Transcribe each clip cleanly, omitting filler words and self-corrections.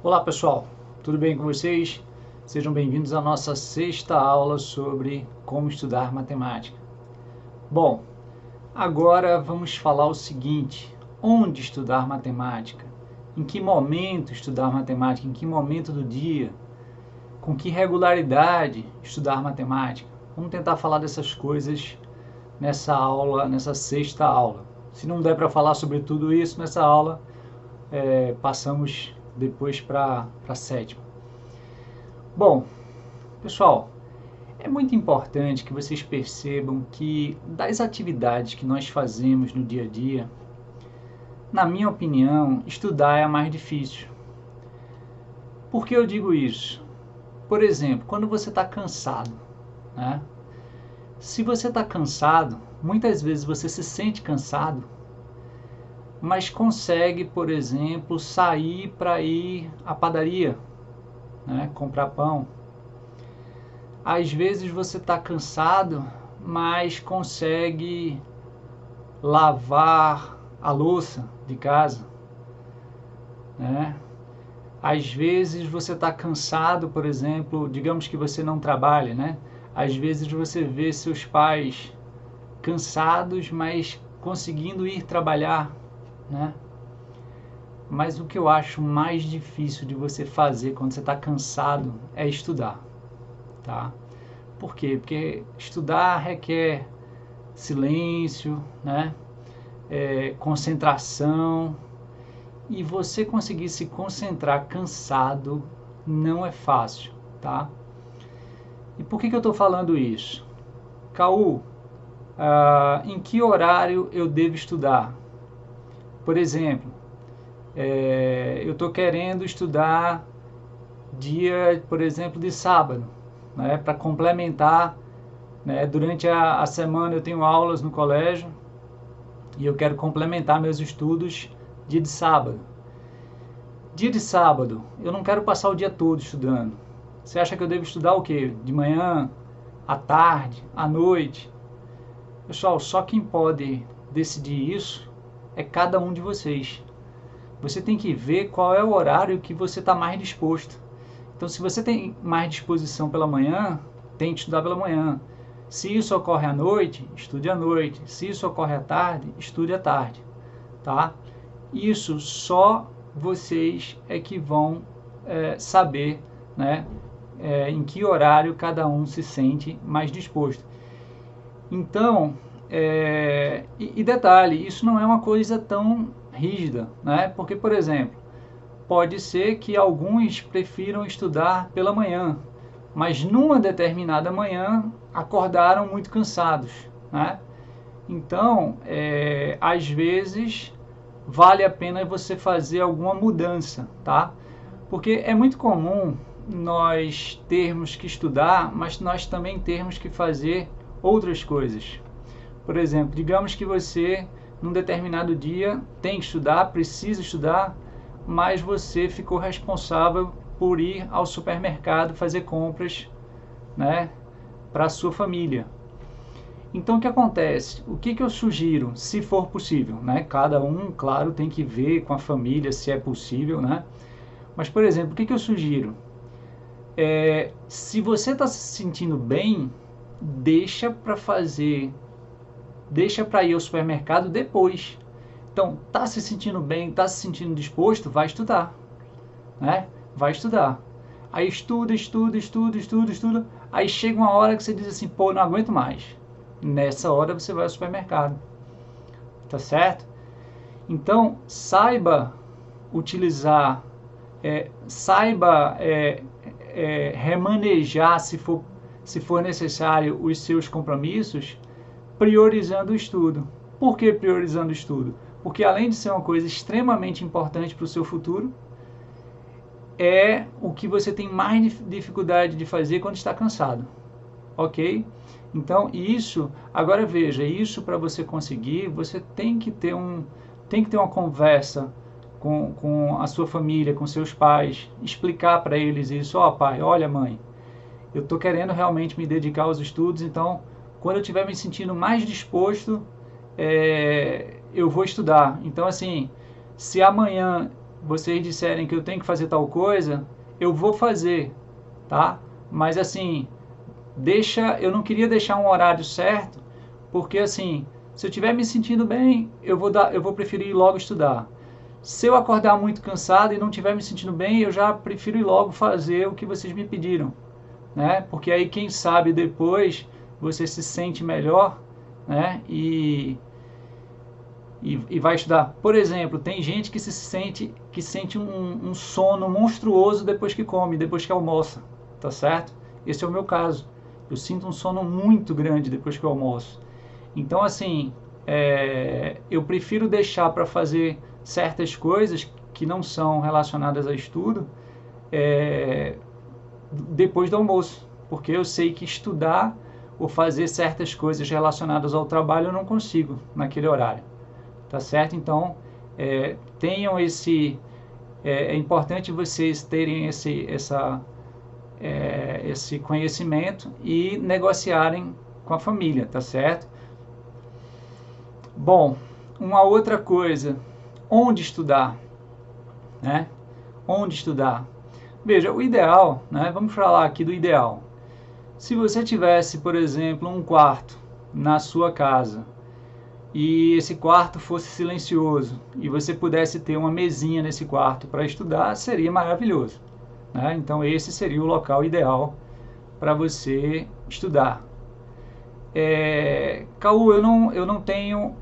Olá pessoal, tudo bem com vocês? Sejam bem-vindos à nossa sexta aula sobre como estudar matemática. Bom, agora vamos falar o seguinte: onde estudar matemática? Em que momento estudar matemática? Em que momento do dia? Com que regularidade estudar matemática? Vamos tentar falar dessas coisas nessa aula, nessa sexta aula. Se não der para falar sobre tudo isso nessa aula, passamos depois para a sétima. Bom, pessoal, é muito importante que vocês percebam que das atividades que nós fazemos no dia a dia, na minha opinião, estudar é a mais difícil. Por que eu digo isso? Por exemplo, quando você está cansado, né? Se você está cansado, muitas vezes você se sente cansado, mas consegue, por exemplo, sair para ir à padaria, né? Comprar pão. Às vezes você está cansado, mas consegue lavar a louça de casa, né? Às vezes você está cansado, por exemplo, digamos que você não trabalha, né? Às vezes você vê seus pais cansados, mas conseguindo ir trabalhar, né? Mas o que eu acho mais difícil de você fazer quando você está cansado é estudar, tá? Por quê? Porque estudar requer silêncio, né? Concentração, e você conseguir se concentrar cansado não é fácil, tá? E por que eu estou falando isso? Caú, em que horário eu devo estudar? Por exemplo, eu estou querendo estudar dia, por exemplo, de sábado, né, para complementar, né, durante a semana eu tenho aulas no colégio e eu quero complementar meus estudos dia de sábado. Dia de sábado, eu não quero passar o dia todo estudando. Você acha que eu devo estudar o quê? De manhã, à tarde, à noite? Pessoal, só quem pode decidir isso é cada um de vocês. Você tem que ver qual é o horário que você está mais disposto. Então, se você tem mais disposição pela manhã, tente estudar pela manhã. Se isso ocorre à noite, estude à noite. Se isso ocorre à tarde, estude à tarde, tá? Isso só vocês é que vão saber, né, em que horário cada um se sente mais disposto. Então, e detalhe, isso não é uma coisa tão rígida, né? Porque, por exemplo, pode ser que alguns prefiram estudar pela manhã, mas numa determinada manhã acordaram muito cansados, né? Então, às vezes vale a pena você fazer alguma mudança, tá? Porque é muito comum nós termos que estudar, mas nós também termos que fazer outras coisas. Por exemplo, digamos que você, num determinado dia, tem que estudar, precisa estudar, mas você ficou responsável por ir ao supermercado fazer compras, né, para a sua família. Então, o que acontece? O que eu sugiro, se for possível, né? Cada um, claro, tem que ver com a família se é possível, né? Mas, por exemplo, o que eu sugiro? Se você está se sentindo bem, deixa para ir ao supermercado depois. Então, está se sentindo bem, está se sentindo disposto, vai estudar, né? Vai estudar. Aí estuda. Aí chega uma hora que você diz assim, pô, não aguento mais. Nessa hora você vai ao supermercado, tá certo? Então, saiba utilizar, saiba remanejar, se for necessário, os seus compromissos, priorizando o estudo. Por que priorizando o estudo? Porque além de ser uma coisa extremamente importante para o seu futuro, é o que você tem mais dificuldade de fazer quando está cansado, ok? Então isso, agora veja, isso para você conseguir, você tem que ter uma conversa com a sua família, com seus pais, explicar para eles isso. Ó, pai, olha, mãe, eu estou querendo realmente me dedicar aos estudos, então quando eu estiver me sentindo mais disposto, eu vou estudar. Então, assim, se amanhã vocês disserem que eu tenho que fazer tal coisa, eu vou fazer, tá? Mas assim, eu não queria deixar um horário certo, porque assim, se eu estiver me sentindo bem, eu vou preferir ir logo estudar. Se eu acordar muito cansado e não estiver me sentindo bem, eu já prefiro ir logo fazer o que vocês me pediram, né? Porque aí, quem sabe, depois você se sente melhor, né? E vai estudar. Por exemplo, tem gente que sente um sono monstruoso depois que come, depois que almoça, tá certo? Esse é o meu caso. Eu sinto um sono muito grande depois que eu almoço. Então, assim, eu prefiro deixar para fazer certas coisas que não são relacionadas a estudo depois do almoço, porque eu sei que estudar ou fazer certas coisas relacionadas ao trabalho eu não consigo naquele horário, tá certo? Então, tenham é importante vocês terem esse conhecimento e negociarem com a família, tá certo? Bom, uma outra coisa, onde estudar, né? Onde estudar? Veja, o ideal, né? Vamos falar aqui do ideal. Se você tivesse, por exemplo, um quarto na sua casa e esse quarto fosse silencioso e você pudesse ter uma mesinha nesse quarto para estudar, seria maravilhoso, né? Então esse seria o local ideal para você estudar. Caú, eu não tenho,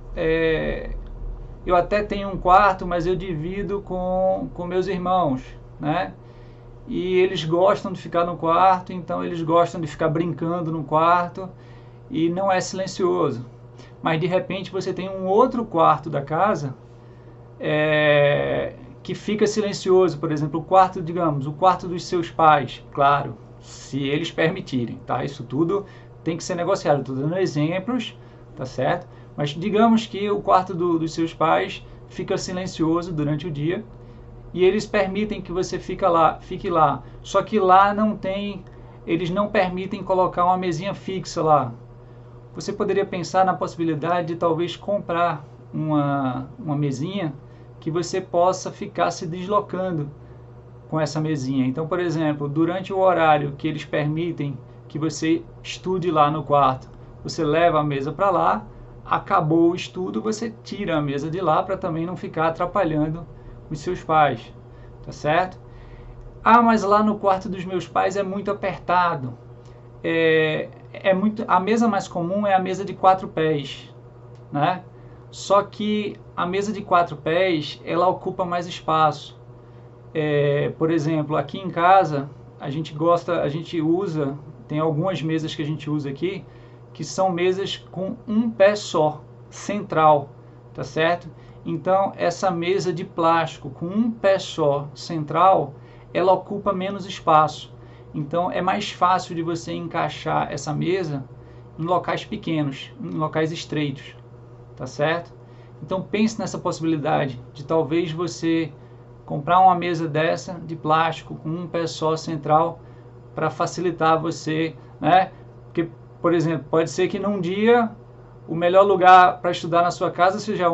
eu até tenho um quarto, mas eu divido com meus irmãos, né? E eles gostam de ficar no quarto, então eles gostam de ficar brincando no quarto e não é silencioso. Mas de repente você tem um outro quarto da casa que fica silencioso, por exemplo, o quarto, digamos, o quarto dos seus pais, claro, se eles permitirem, tá? Isso tudo tem que ser negociado. Estou dando exemplos, tá certo? Mas digamos que o quarto dos seus pais fica silencioso durante o dia e eles permitem que você fique lá. Só que lá eles não permitem colocar uma mesinha fixa lá. Você poderia pensar na possibilidade de talvez comprar uma mesinha que você possa ficar se deslocando com essa mesinha. Então, por exemplo, durante o horário que eles permitem que você estude lá no quarto, você leva a mesa para lá, acabou o estudo, você tira a mesa de lá para também não ficar atrapalhando os seus pais, tá certo? Ah, mas lá no quarto dos meus pais é muito apertado. A mesa mais comum é a mesa de 4 pés, né? Só que a mesa de 4 pés, ela ocupa mais espaço. Por exemplo, aqui em casa, a gente usa, tem algumas mesas que a gente usa aqui, que são mesas com um pé só, central, tá certo? Então, essa mesa de plástico com um pé só, central, ela ocupa menos espaço. Então, é mais fácil de você encaixar essa mesa em locais pequenos, em locais estreitos, tá certo? Então, pense nessa possibilidade de talvez você comprar uma mesa dessa de plástico com um pé só central para facilitar você, né? Porque, por exemplo, pode ser que num dia o melhor lugar para estudar na sua casa seja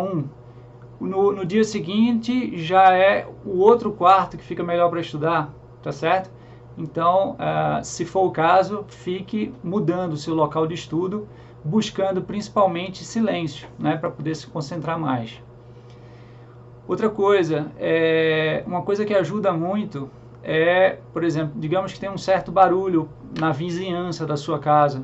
no dia seguinte já é o outro quarto que fica melhor para estudar, tá certo? Então, se for o caso, fique mudando o seu local de estudo, buscando principalmente silêncio, né, para poder se concentrar mais. Outra coisa, uma coisa que ajuda muito por exemplo, digamos que tem um certo barulho na vizinhança da sua casa.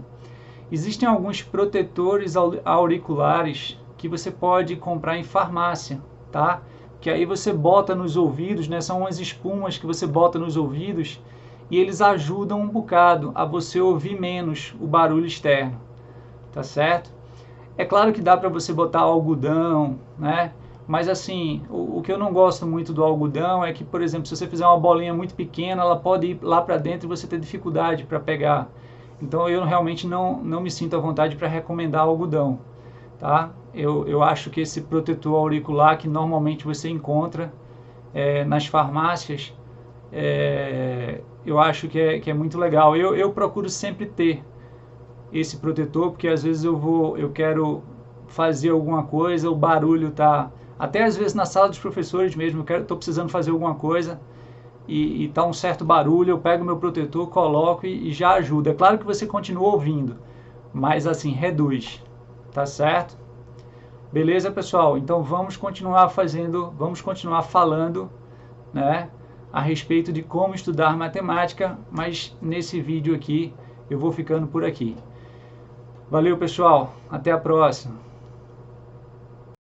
Existem alguns protetores auriculares que você pode comprar em farmácia, tá? Que aí você bota nos ouvidos, né? São umas espumas que você bota nos ouvidos e eles ajudam um bocado a você ouvir menos o barulho externo, tá certo? É claro que dá para você botar algodão, né? Mas assim, o que eu não gosto muito do algodão é que, por exemplo, se você fizer uma bolinha muito pequena, ela pode ir lá para dentro e você ter dificuldade para pegar. Então eu realmente não me sinto à vontade para recomendar algodão, tá? Eu acho que esse protetor auricular que normalmente você encontra nas farmácias, eu acho que é muito legal. Eu procuro sempre ter esse protetor, porque às vezes eu quero fazer alguma coisa, o barulho está Até às vezes na sala dos professores mesmo, estou precisando fazer alguma coisa e tá um certo barulho, eu pego meu protetor, coloco e já ajuda. É claro que você continua ouvindo, mas assim, reduz, tá certo? Beleza, pessoal? Então vamos continuar falando, né, a respeito de como estudar matemática, mas nesse vídeo aqui eu vou ficando por aqui. Valeu, pessoal. Até a próxima.